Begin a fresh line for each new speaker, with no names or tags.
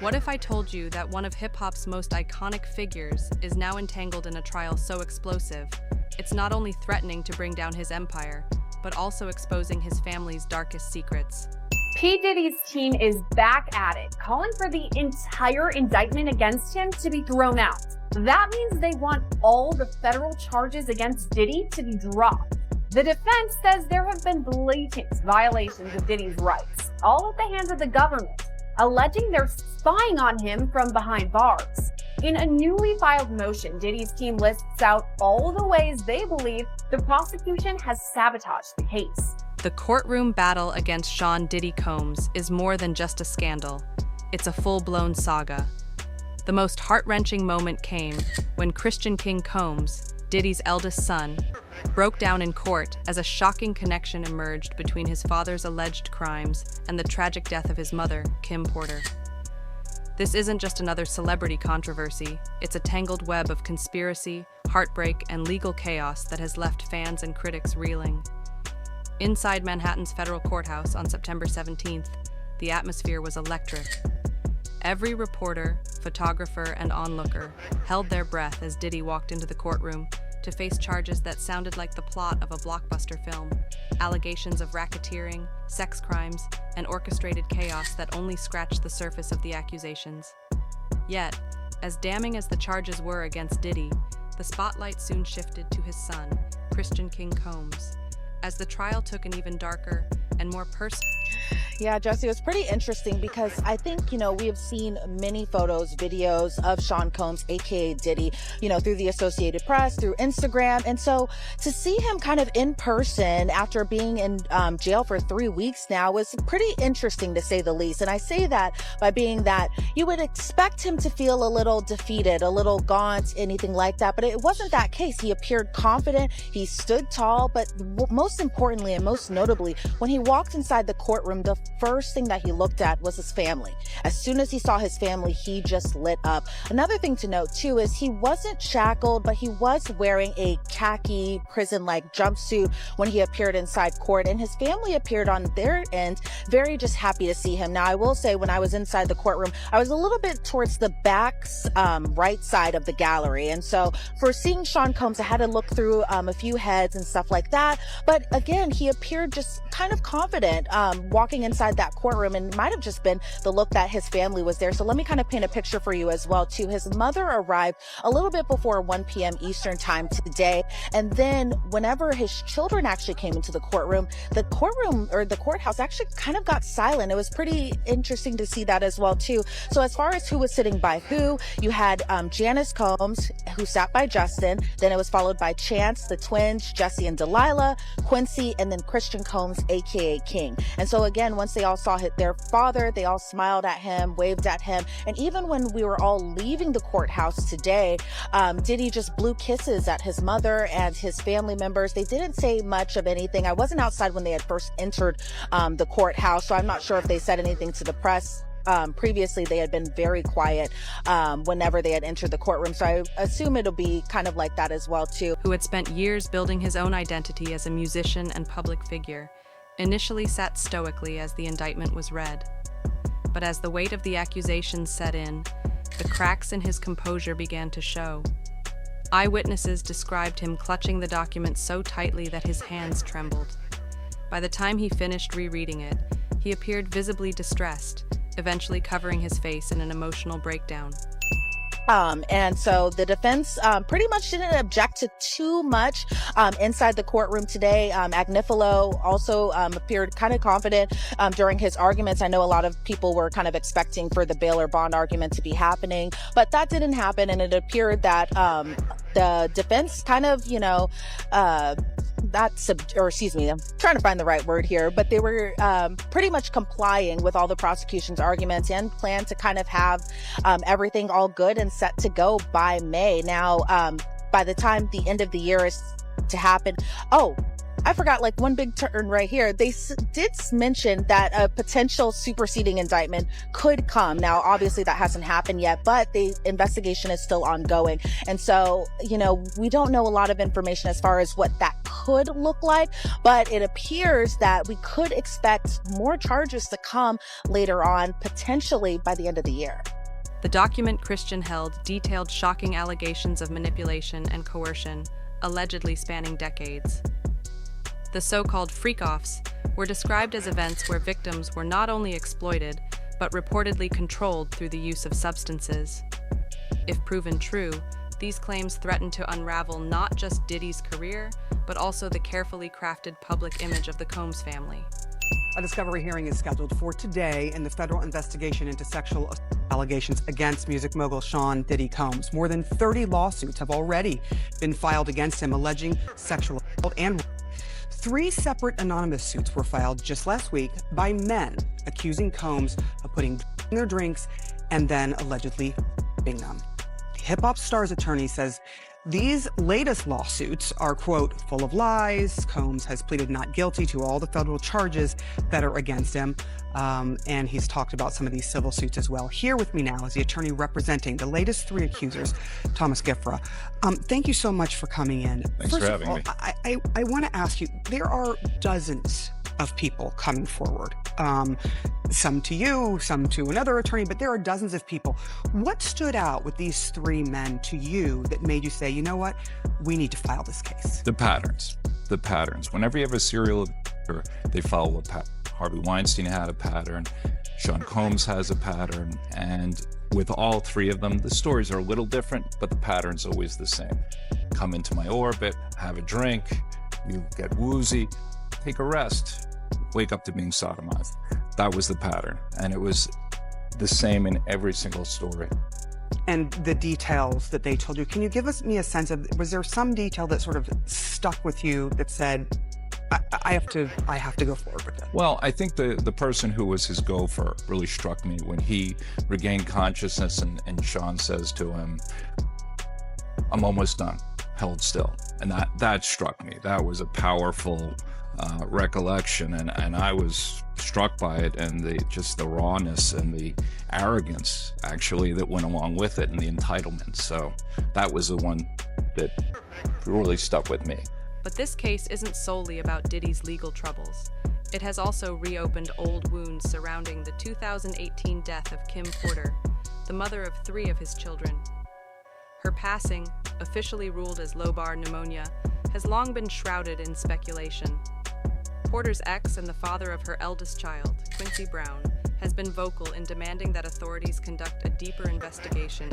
What if I told you that one of hip-hop's most iconic figures is now entangled in a trial so explosive, it's not only threatening to bring down his empire, but also exposing his family's darkest secrets?
P. Diddy's team is back at it, calling for the entire indictment against him to be thrown out. That means they want all the federal charges against Diddy to be dropped. The defense says there have been blatant violations of Diddy's rights, all at the hands of the government, alleging they're spying on him from behind bars. In a newly filed motion, Diddy's team lists out all the ways they believe the prosecution has sabotaged the case.
The courtroom battle against Sean Diddy Combs is more than just a scandal. It's a full-blown saga. The most heart-wrenching moment came when Christian King Combs, Diddy's eldest son, broke down in court as a shocking connection emerged between his father's alleged crimes and the tragic death of his mother, Kim Porter. This isn't just another celebrity controversy, it's a tangled web of conspiracy, heartbreak, and legal chaos that has left fans and critics reeling. Inside Manhattan's federal courthouse on September 17th, the atmosphere was electric. Every reporter, photographer, and onlooker held their breath as Diddy walked into the courtroom to face charges that sounded like the plot of a blockbuster film, allegations of racketeering, sex crimes, and orchestrated chaos that only scratched the surface of the accusations. Yet, as damning as the charges were against Diddy, the spotlight soon shifted to his son, Christian King Combs, as the trial took an even darker and more personal.
Yeah, Jesse, it was pretty interesting because I think, we have seen many photos, videos of Sean Combs, aka Diddy, through the Associated Press, through Instagram. And so to see him kind of in person after being in jail for 3 weeks now was pretty interesting, to say the least. And I say that by being that you would expect him to feel a little defeated, a little gaunt, anything like that. But it wasn't that case. He appeared confident. He stood tall. But most importantly and most notably, when he walked inside the courtroom, the first thing that he looked at was his family. As soon as he saw his family, he just lit up. Another thing to note too is he wasn't shackled, but he was wearing a khaki prison-like jumpsuit when he appeared inside court, and his family appeared on their end very just happy to see him. Now, I will say when I was inside the courtroom, I was a little bit towards the back right side of the gallery, and so for seeing Sean Combs, I had to look through a few heads and stuff like that. But again, he appeared just kind of confident walking inside that courtroom, and it might have just been the look that his family was there. So let me kind of paint a picture for you as well too. His mother arrived a little bit before 1 p.m. Eastern time today, and then whenever his children actually came into the courtroom or the courthouse actually kind of got silent. It was pretty interesting to see that as well too. So as far as who was sitting by who, you had Janice Combs, who sat by Justin, then it was followed by Chance, the twins, Jesse and Delilah, Quincy, and then Christian Combs, aka King. And so again, once they all saw their father, they all smiled at him, waved at him. And even when we were all leaving the courthouse today, Diddy just blew kisses at his mother and his family members. They didn't say much of anything. I wasn't outside when they had first entered the courthouse, so I'm not sure if they said anything to the press. Previously, they had been very quiet whenever they had entered the courtroom. So I assume it'll be kind of like that as well too.
Who had spent years building his own identity as a musician and public figure, initially sat stoically as the indictment was read. But as the weight of the accusations set in, the cracks in his composure began to show. Eyewitnesses described him clutching the document so tightly that his hands trembled. By the time he finished rereading it, he appeared visibly distressed, eventually covering his face in an emotional breakdown.
And so the defense pretty much didn't object to too much inside the courtroom today. Agnifilo also appeared kind of confident during his arguments. I know a lot of people were kind of expecting for the bail or bond argument to be happening, but that didn't happen. And it appeared that the defense kind of, I'm trying to find the right word here, but they were pretty much complying with all the prosecution's arguments and plan to kind of have everything all good and set to go by May. Now, by the time the end of the year is to happen, I forgot one big turn right here. They did mention that a potential superseding indictment could come. Now, obviously that hasn't happened yet, but the investigation is still ongoing. And so, we don't know a lot of information as far as what that could look like, but it appears that we could expect more charges to come later on, potentially by the end of the year.
The document Christian held detailed shocking allegations of manipulation and coercion, allegedly spanning decades. The so-called freak-offs were described as events where victims were not only exploited, but reportedly controlled through the use of substances. If proven true, these claims threaten to unravel not just Diddy's career, but also the carefully crafted public image of the Combs family.
A discovery hearing is scheduled for today in the federal investigation into sexual allegations against music mogul Sean Diddy Combs. More than 30 lawsuits have already been filed against him alleging sexual assault and 3 separate anonymous suits were filed just last week by men accusing Combs of putting in their drinks and then allegedly raping them. The hip-hop star's attorney says these latest lawsuits are, quote, full of lies. Combs has pleaded not guilty to all the federal charges that are against him. And he's talked about some of these civil suits as well. Here with me now is the attorney representing the latest 3 accusers, Thomas Giffra. Thank you so much for coming in.
Thanks for having me.
I want to ask you, there are dozens of people coming forward. Some to you, some to another attorney, but there are dozens of people. What stood out with these 3 men to you that made you say, you know what, we need to file this case?
The patterns. Whenever you have a serial offender, they follow a pattern. Harvey Weinstein had a pattern, Sean Combs has a pattern, and with all 3 of them, the stories are a little different, but the pattern's always the same. Come into my orbit, have a drink, you get woozy, take a rest, wake up to being sodomized. That was the pattern, and it was the same in every single story.
And the details that they told you, can you give me a sense of, was there some detail that sort of stuck with you that said, I have to go forward with it?
Well, I think the person who was his gopher really struck me when he regained consciousness and Sean says to him, I'm almost done, held still. And that struck me. That was a powerful recollection, and I was struck by it, and the rawness and the arrogance actually that went along with it, and the entitlement. So that was the one that really stuck with me.
But this case isn't solely about Diddy's legal troubles. It has also reopened old wounds surrounding the 2018 death of Kim Porter, the mother of 3 of his children. Her passing, officially ruled as lobar pneumonia, has long been shrouded in speculation. Porter's ex and the father of her eldest child, Quincy Brown, has been vocal in demanding that authorities conduct a deeper investigation